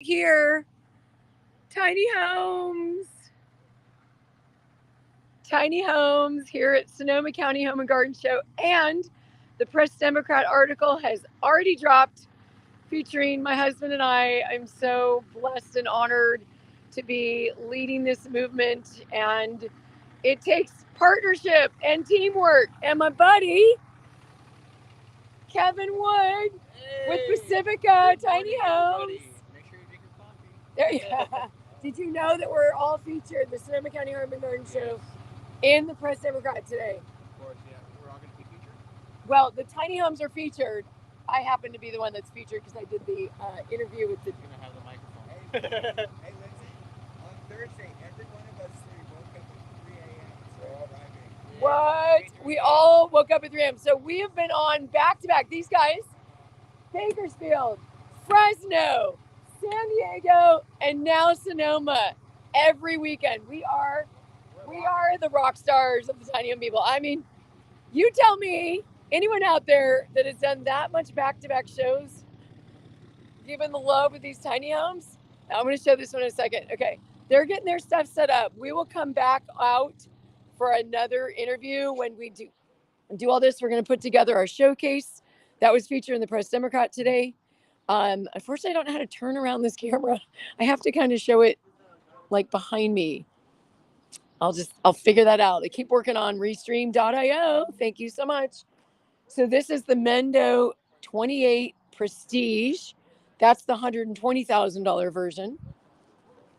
Here, tiny homes. Tiny homes here at Sonoma County Home and Garden Show. And the Press Democrat article has already dropped featuring my husband and I. I'm so blessed and honored to be leading this movement. And it takes partnership and teamwork. And my buddy, Kevin Wood, with Pacifica Tiny Homes. Make sure you drink your coffee. There you go. Did you know that we're all featured, the Sonoma County Home and Garden Show, in the Press Democrat today? Of course, yeah. We're all going to be featured. Well, the tiny homes are featured. I happen to be the one that's featured because I did the interview with the. You're going to have the microphone. Hey, Lindsay, on Thursday, every one of us three woke up at 3 a.m. So we're all driving. What? We all woke up at 3 a.m. So we have been on back to back. These guys, Bakersfield, Fresno, San Diego, and now Sonoma. Every weekend, we are the rock stars of the tiny home people. I mean, you tell me, anyone out there that has done that much back-to-back shows, given the love with these tiny homes. Now I'm going to show this one in a second. Okay, they're getting their stuff set up. We will come back out for another interview when we do all this. We're going to put together our showcase that was featured in the Press Democrat today. Unfortunately, I don't know how to turn around this camera. I have to kind of show it like behind me. I'll figure that out. They keep working on restream.io. Thank you so much. So this is the Mendo 28 Prestige. That's the $120,000 version.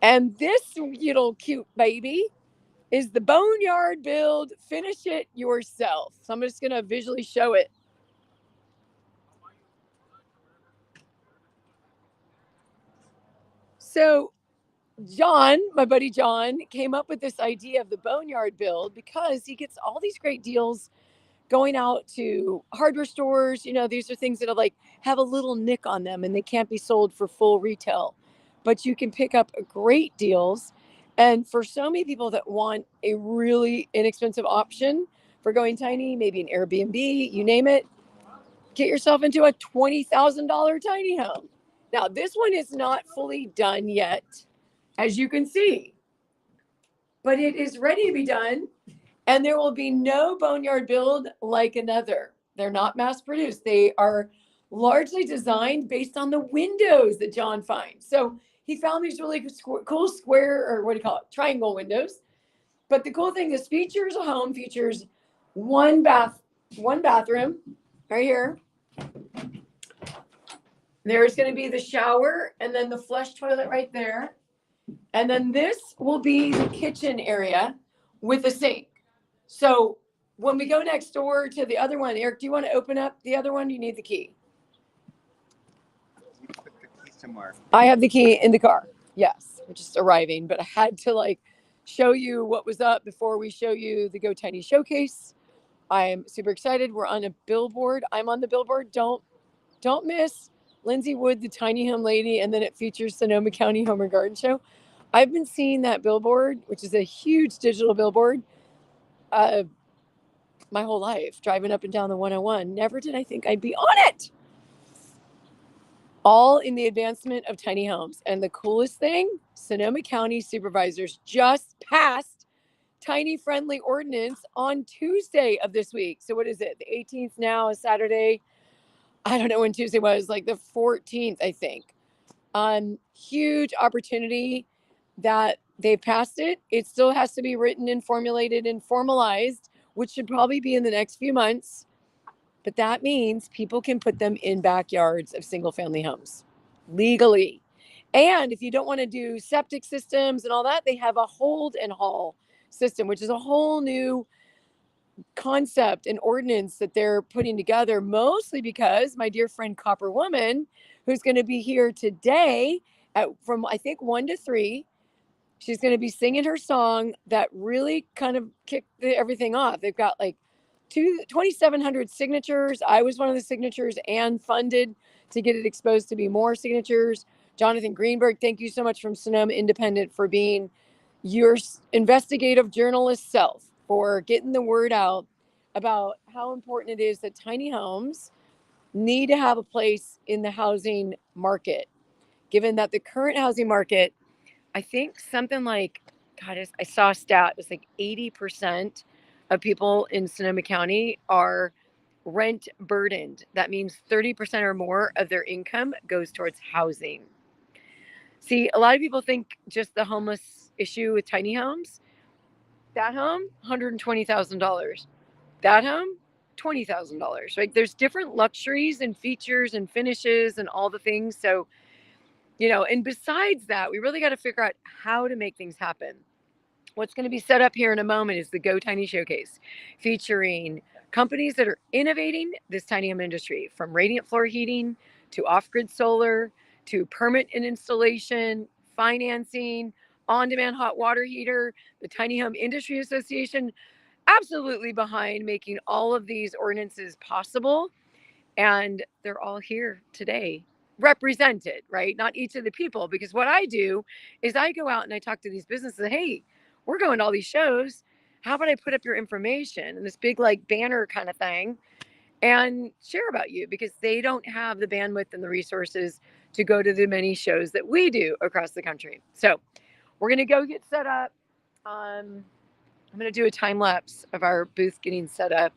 And this little cute baby is the Boneyard Build. Finish it yourself. So I'm just going to visually show it. So John, my buddy John, came up with this idea of the Boneyard Build because he gets all these great deals going out to hardware stores. You know, these are things that have a little nick on them and they can't be sold for full retail, but you can pick up great deals. And for so many people that want a really inexpensive option for going tiny, maybe an Airbnb, you name it, get yourself into a $20,000 tiny home. Now, this one is not fully done yet, as you can see, but it is ready to be done. And there will be no Boneyard Build like another. They're not mass produced. They are largely designed based on the windows that John finds. So he found these really cool square, or what do you call it, triangle windows. But the cool thing is, features a home features one bathroom right here. There's going to be the shower and then the flush toilet right there. And then this will be the kitchen area with a sink. So when we go next door to the other one, Eric, do you want to open up the other one? You need the key. You put the keys somewhere. I have the key in the car. Yes, we're just arriving, but I had to show you what was up before we show you the Go Tiny showcase. I'm super excited. We're on a billboard. I'm on the billboard. Don't miss Lindsay Wood, the tiny home lady, and then it features Sonoma County Home and Garden Show. I've been seeing that billboard, which is a huge digital billboard, my whole life, driving up and down the 101. Never did I think I'd be on it. All in the advancement of tiny homes. And the coolest thing, Sonoma County supervisors just passed tiny friendly ordinance on Tuesday of this week. So what is it? The 18th now, is Saturday. I don't know when Tuesday was, like the 14th, I think. Huge opportunity that they passed it. It still has to be written and formulated and formalized, which should probably be in the next few months. But that means people can put them in backyards of single family homes legally. And if you don't want to do septic systems and all that, they have a hold and haul system, which is a whole new concept and ordinance that they're putting together, mostly because my dear friend Copper Woman, who's going to be here today from I think 1 to 3, she's going to be singing her song that really kind of kicked everything off. They've got 2,700 signatures. I was one of the signatures and funded to get it exposed to be more signatures. Jonathan Greenberg, thank you so much from Sonoma Independent for being your investigative journalist self, for getting the word out about how important it is that tiny homes need to have a place in the housing market. given that the current housing market, I think something like, God, I saw a stat, it was like 80% of people in Sonoma County are rent burdened. That means 30% or more of their income goes towards housing. See, a lot of people think just the homeless issue with tiny homes. That home, $120,000. That home, $20,000. Right? There's different luxuries and features and finishes and all the things. So, and besides that, we really got to figure out how to make things happen. What's going to be set up here in a moment is the Go Tiny Showcase, featuring companies that are innovating this tiny home industry, from radiant floor heating to off-grid solar to permit and installation, financing, on-demand hot water heater. The Tiny Home Industry Association absolutely behind making all of these ordinances possible, and they're all here today represented, right? Not each of the people, because what I do is I go out and I talk to these businesses. Hey, we're going to all these shows. How about I put up your information and this big like banner kind of thing and share about you, because they don't have the bandwidth and the resources to go to the many shows that we do across the country. So we're going to go get set up. I'm going to do a time lapse of our booth getting set up.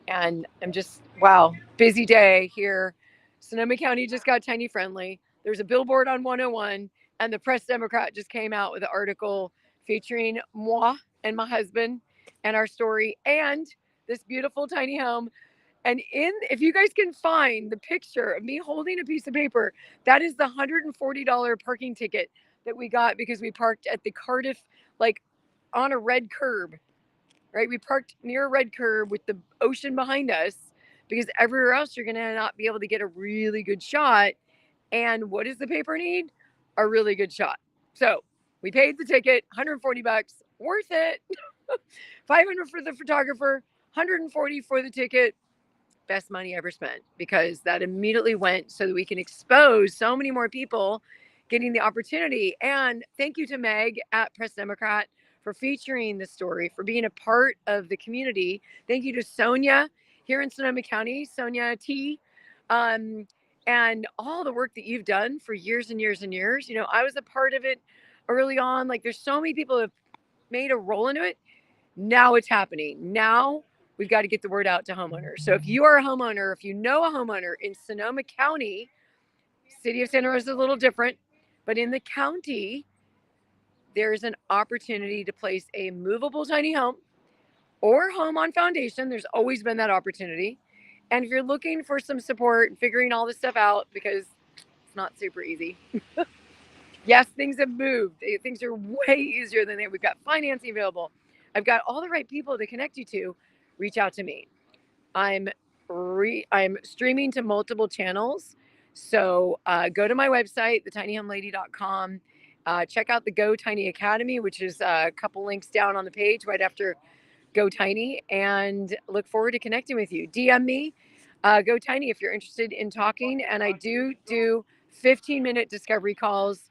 And I'm just, wow, busy day here. Sonoma County just got tiny friendly. There's a billboard on 101, and the Press Democrat just came out with an article featuring moi and my husband and our story and this beautiful tiny home. And if you guys can find the picture of me holding a piece of paper, that is the $140 parking ticket that we got because we parked at the Cardiff, like on a red curb, right? We parked near a red curb with the ocean behind us, because everywhere else you're going to not be able to get a really good shot. And what does the paper need? A really good shot. So we paid the ticket, $140, worth it. 500 for the photographer, 140 for the ticket. Best money ever spent, because that immediately went so that we can expose so many more people getting the opportunity. And thank you to Meg at Press Democrat for featuring the story, for being a part of the community. Thank you to Sonia here in Sonoma County, Sonia T, and all the work that you've done for years and years and years. I was a part of it early on. Like, there's so many people who have made a role into it. Now it's happening. Now we've got to get the word out to homeowners. So if you are a homeowner, if you know a homeowner in Sonoma County, city of Santa Rosa is a little different, but in the county, there's an opportunity to place a movable tiny home or home on foundation. There's always been that opportunity. And if you're looking for some support and figuring all this stuff out, because it's not super easy. Yes, things have moved. Things are way easier than they. We've got financing available. I've got all the right people to connect you to. Reach out to me. I'm streaming to multiple channels. So go to my website, thetinyhomelady.com. Check out the Go Tiny Academy, which is a couple links down on the page right after Go Tiny, and look forward to connecting with you. DM me, Go Tiny, if you're interested in talking. And I do 15-minute discovery calls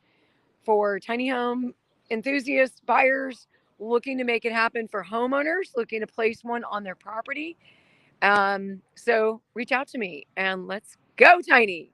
for tiny home enthusiasts, buyers looking to make it happen, for homeowners looking to place one on their property. So reach out to me and let's go tiny.